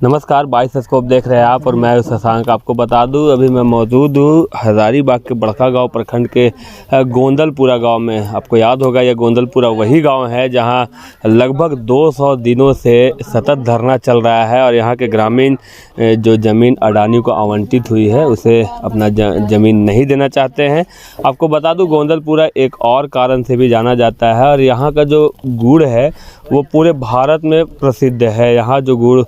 नमस्कार, 22 स्कोप देख रहे हैं आप और मैं शशांक। आपको बता दूं अभी मैं मौजूद हूं हजारीबाग के बड़कागांव प्रखंड के गोंदलपुरा गांव में। आपको याद होगा ये गोंदलपुरा वही गांव है जहां लगभग 200 दिनों से सतत धरना चल रहा है और यहां के ग्रामीण जो ज़मीन अडानी को आवंटित हुई है उसे अपना ज़मीन नहीं देना चाहते हैं। आपको बता दूं गोंदलपुरा एक और कारण से भी जाना जाता है और यहाँ का जो गुड़ है वो पूरे भारत में प्रसिद्ध है। यहाँ जो गुड़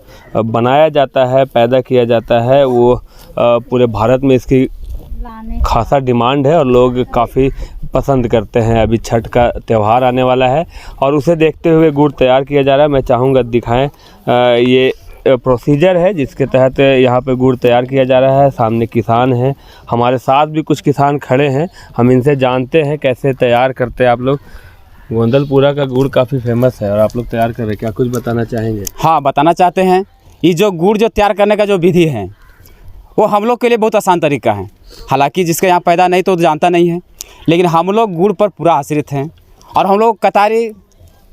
बनाया जाता है, पैदा किया जाता है, वो पूरे भारत में इसकी खासा डिमांड है और लोग काफ़ी पसंद करते हैं। अभी छठ का त्यौहार आने वाला है और उसे देखते हुए गुड़ तैयार किया जा रहा है। मैं चाहूँगा दिखाएं, ये प्रोसीजर है जिसके तहत यहाँ पे गुड़ तैयार किया जा रहा है। सामने किसान हैं, हमारे साथ भी कुछ किसान खड़े हैं, हम इनसे जानते हैं कैसे तैयार करते हैं आप लोग। गोंदलपुरा का गुड़ काफ़ी फेमस है और आप लोग तैयार कर रहे हैं, क्या कुछ बताना चाहेंगे? हाँ, बताना चाहते हैं। ये जो गुड़ जो तैयार करने का जो विधि है वो हम लोग के लिए बहुत आसान तरीका है। हालांकि जिसका यहाँ पैदा नहीं तो जानता नहीं है, लेकिन हम लोग गुड़ पर पूरा आश्रित हैं। और हम लोग कतारी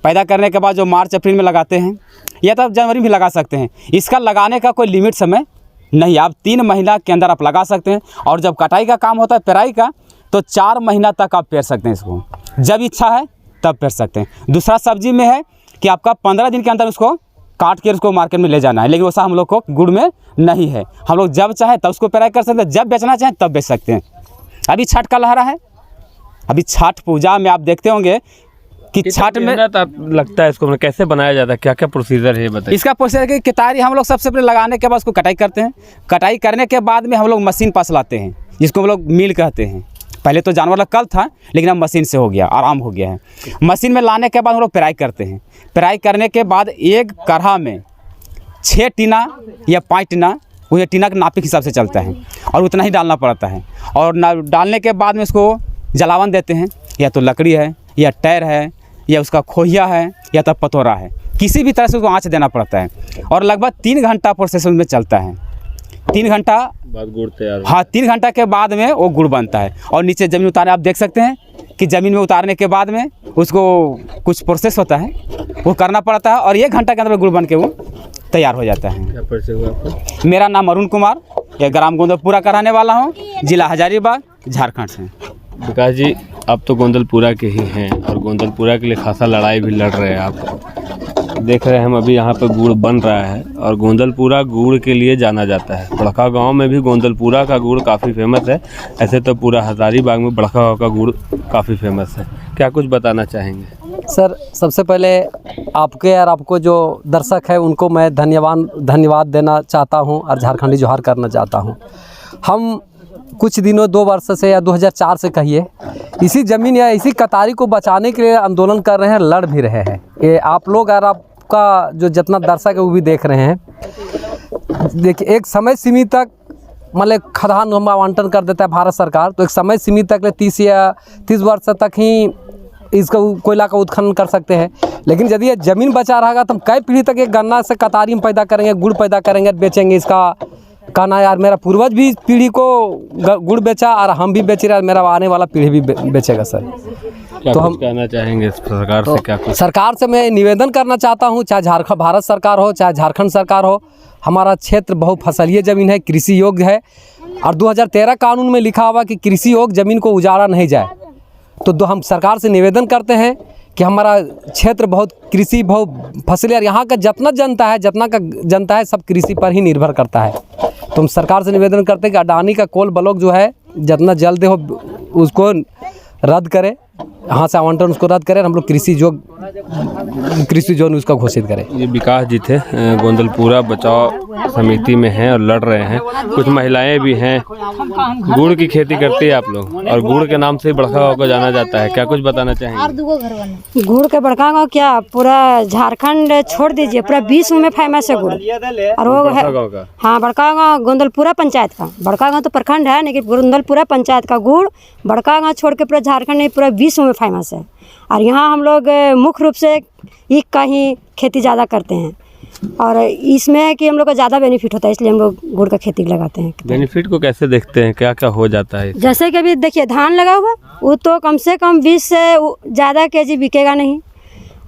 पैदा करने के बाद जो मार्च अप्रैल में लगाते हैं या तो जनवरी में लगा सकते हैं। इसका लगाने का कोई लिमिट समय नहीं, आप 3 महीना के अंदर आप लगा सकते हैं। और जब कटाई का काम होता है, पेराई का, तो 4 महीना तक आप पेर सकते हैं इसको। जब इच्छा है तब पेर सकते हैं। दूसरा सब्जी में है कि आपका 15 दिन के अंदर उसको काट के उसको मार्केट में ले जाना है, लेकिन वैसा हम लोग को गुड़ में नहीं है। हम लोग जब चाहे तब उसको पेराई कर सकते हैं, जब बेचना चाहें तब बेच सकते हैं। अभी छठ का लहरा है, अभी छठ पूजा में आप देखते होंगे कि छठ में लगता है इसको कैसे बनाया जाता है, क्या क्या प्रोसीजर है ये बताइए। इसका प्रोसीजर कि कितारी हम लोग सबसे पहले लगाने के बाद उसको कटाई करते हैं। कटाई करने के बाद में हम लोग मशीन पास लाते हैं, जिसको हम लोग मिल कहते हैं। पहले तो जानवर कल था, लेकिन अब मशीन से हो गया, आराम हो गया है। मशीन में लाने के बाद हम लोग पेराई करते हैं। पेराई करने के बाद एक कढ़ा में 6 टीना या 5 टीना, वो ये टीना के नापे के हिसाब से चलता है और उतना ही डालना पड़ता है। और डालने के बाद में उसको जलावन देते हैं, या तो लकड़ी है या टायर है या उसका खोहिया है या तो पतोरा है, किसी भी तरह से उसको आँच देना पड़ता है। और लगभग 3 घंटा प्रोसेस में चलता है। 3 घंटा बाद गुड़ तैयार। हाँ, 3 घंटा के बाद में वो गुड़ बनता है। और नीचे ज़मीन उतारे, आप देख सकते हैं कि ज़मीन में उतारने के बाद में उसको कुछ प्रोसेस होता है, वो करना पड़ता है और 1 घंटा के अंदर गुड़ बन के वो तैयार हो जाता है। क्या परिचय हुआ आपका? मेरा नाम अरुण कुमार, ये ग्राम गोंदलपुरा का रहने वाला हूँ, जिला हजारीबाग, झारखंड से। विकास जी, आप तो गोंदलपुरा के ही हैं और गोंदलपुरा के लिए खासा लड़ाई भी लड़ रहे हैं। आप देख रहे हैं हम अभी यहाँ पे गुड़ बन रहा है और गोंदलपुरा गुड़ के लिए जाना जाता है। बड़कागांव में भी गोंदलपुरा का गुड़ काफ़ी फेमस है। ऐसे तो पूरा हजारीबाग में बड़कागांव का गुड़ काफ़ी फेमस है। क्या कुछ बताना चाहेंगे? सर, सबसे पहले आपके और आपको जो दर्शक है उनको मैं धन्यवाद देना चाहता हूँ और झारखंडी जोहार करना चाहता हूँ। हम कुछ दिनों 2 वर्ष से या 2004 से कहिए इसी ज़मीन या इसी कतारी को बचाने के लिए आंदोलन कर रहे हैं, लड़ भी रहे हैं। ये आप लोग और आपका जो जितना दर्शक है वो भी देख रहे हैं। देखिए, एक समय सीमित तक मतलब खदान हम आवंटन कर देता है भारत सरकार, तो एक समय सीमित तक 30 वर्ष तक ही इसका कोयला का उत्खनन कर सकते हैं। लेकिन यदि ये ज़मीन बचा रहेगा तो हम कई पीढ़ी तक एक गन्ना से कतारी में पैदा करेंगे, गुड़ पैदा करेंगे, बेचेंगे। इसका कहना यार मेरा पूर्वज भी पीढ़ी को गुड़ बेचा और हम भी बेच रहे हैं, मेरा आने वाला पीढ़ी भी बेचेगा सर। क्या तो हम कहना चाहेंगे सरकार से? क्या कुछ सरकार से मैं निवेदन करना चाहता हूँ, चाहे भारत सरकार हो चाहे झारखंड सरकार हो, हमारा क्षेत्र बहुफसलीय ज़मीन है, कृषि योग्य है। और 2013 कानून में लिखा हुआ कि कृषि योग्य ज़मीन को उजाड़ा नहीं जाए। तो हम सरकार से निवेदन करते हैं कि हमारा क्षेत्र बहुत कृषि बहुफसलीय, और यहाँ का जितना जनता है सब कृषि पर ही निर्भर करता है। तो हम सरकार से निवेदन करते हैं कि अडानी का कोल ब्लॉक जो है जितना जल्द हो उसको रद्द करें, यहाँ से आवंटन उसको रद्द करें, हम लोग कृषि जोन उसका घोषित करें। ये विकास जी थे, गोंदलपुरा बचाव समिति में हैं और लड़ रहे हैं। कुछ महिलाएं भी हैं। गुड़ की खेती करती है आप लोग और गुड़ के नाम से बड़कागांव को जाना जाता है, क्या कुछ बताना चाहेंगे? गुड़ के बड़कागांव क्या पूरा झारखंड छोड़ दीजिए, पूरा विश्व में फेमस है गुड़। और वो है हाँ, बड़कागांव गोंदलपुरा पंचायत का। बड़कागांव तो प्रखंड है, लेकिन गोंदलपुरा पंचायत का गुड़ बड़कागांव छोड़ के पूरा झारखंड नहीं, पूरा विश्व में फेमस है। और यहाँ हम लोग मुख्य रूप से ईख का ही खेती ज़्यादा करते हैं और इसमें है कि हम लोग को ज़्यादा बेनिफिट होता है, इसलिए हम लोग गुड़ का खेती लगाते हैं। बेनिफिट को कैसे देखते हैं, क्या क्या हो जाता है? जैसे कि अभी देखिए धान लगा हुआ, वो तो कम से कम 20 से ज़्यादा केजी बिकेगा नहीं।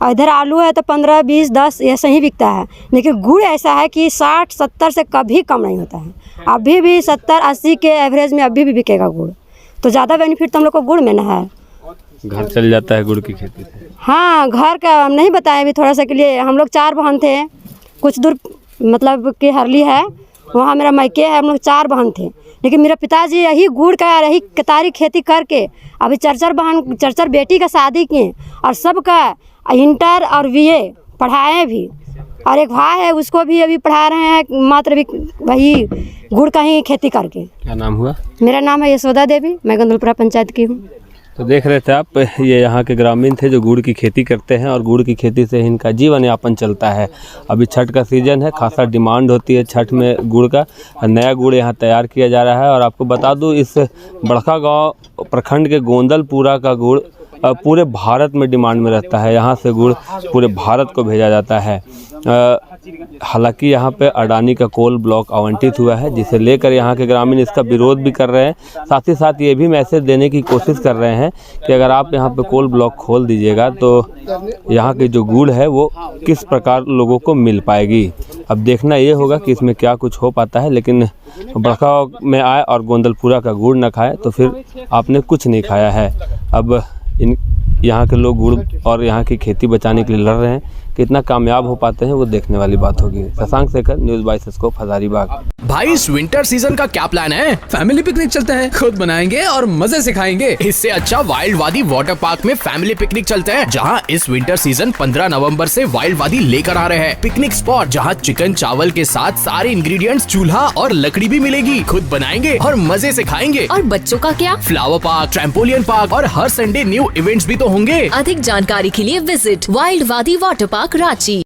और इधर आलू है तो 15, 20, 10 ऐसे ही बिकता है। लेकिन गुड़ ऐसा है कि 60, 70 से कभी कम नहीं होता है। अभी भी 70, 80 के एवरेज में अभी भी बिकेगा गुड़। तो ज़्यादा बेनिफिट तो हम लोग को गुड़ में ना है। घर चल जाता है गुड़ की खेती से। हाँ, घर का हम नहीं बताएं अभी थोड़ा सा के लिए। हम लोग 4 बहन थे, कुछ दूर मतलब कि हरली है, वहाँ मेरा मायके है। हम लोग 4 बहन थे, लेकिन मेरे पिताजी यही गुड़ का यही कतारी खेती करके अभी 4 बेटी का शादी किए और सबका इंटर और BA पढ़ाए भी। और एक भाई है, उसको भी अभी पढ़ा रहे हैं, मात्र भी वही गुड़ का ही खेती करके। क्या नाम हुआ? मेरा नाम है यशोदा देवी, मैं गोंदलपुरा पंचायत की हूँ। तो देख रहे थे आप, ये यहाँ के ग्रामीण थे जो गुड़ की खेती करते हैं और गुड़ की खेती से इनका जीवन यापन चलता है। अभी छठ का सीज़न है, खासा डिमांड होती है छठ में गुड़ का। नया गुड़ यहाँ तैयार किया जा रहा है। और आपको बता दूँ, इस बड़कागांव प्रखंड के गोंदलपुरा का गुड़ पूरे भारत में डिमांड में रहता है। यहाँ से गुड़ पूरे भारत को भेजा जाता है। हालांकि यहाँ पे अडानी का कोल ब्लॉक आवंटित हुआ है, जिसे लेकर यहाँ के ग्रामीण इसका विरोध भी कर रहे हैं। साथ ही साथ ये भी मैसेज देने की कोशिश कर रहे हैं कि अगर आप यहाँ पे कोल ब्लॉक खोल दीजिएगा तो यहाँ की जो गुड़ है वो किस प्रकार लोगों को मिल पाएगी। अब देखना ये होगा कि इसमें क्या कुछ हो पाता है। लेकिन बड़कागांव में आए और गोंदलपुरा का गुड़ न खाए तो फिर आपने कुछ नहीं खाया है। अब यहाँ के लोग गुड़ और यहाँ की खेती बचाने के लिए लड़ रहे हैं। कितना कामयाब हो पाते हैं वो देखने वाली बात होगी। Shashank Shekhar, news bye scope, Hazaribagh. भाई इस विंटर सीजन का क्या प्लान है? फैमिली पिकनिक चलते हैं, खुद बनाएंगे और मजे से खाएंगे। इससे अच्छा वाइल्ड वादी वाटर पार्क में फैमिली पिकनिक चलते हैं, जहां इस विंटर सीजन 15 नवंबर से वाइल्ड वादी लेकर आ रहे हैं। पिकनिक स्पॉट जहां चिकन चावल के साथ सारे इंग्रेडिएंट्स, चूल्हा और लकड़ी भी मिलेगी। खुद बनाएंगे और मजे से खाएंगे। और बच्चों का क्या? फ्लावर पार्क, ट्रैम्पोलियन पार्क और हर संडे न्यू इवेंट्स भी तो होंगे। अधिक जानकारी के लिए विजिट वाइल्ड वादी वाटर पार्क रांची।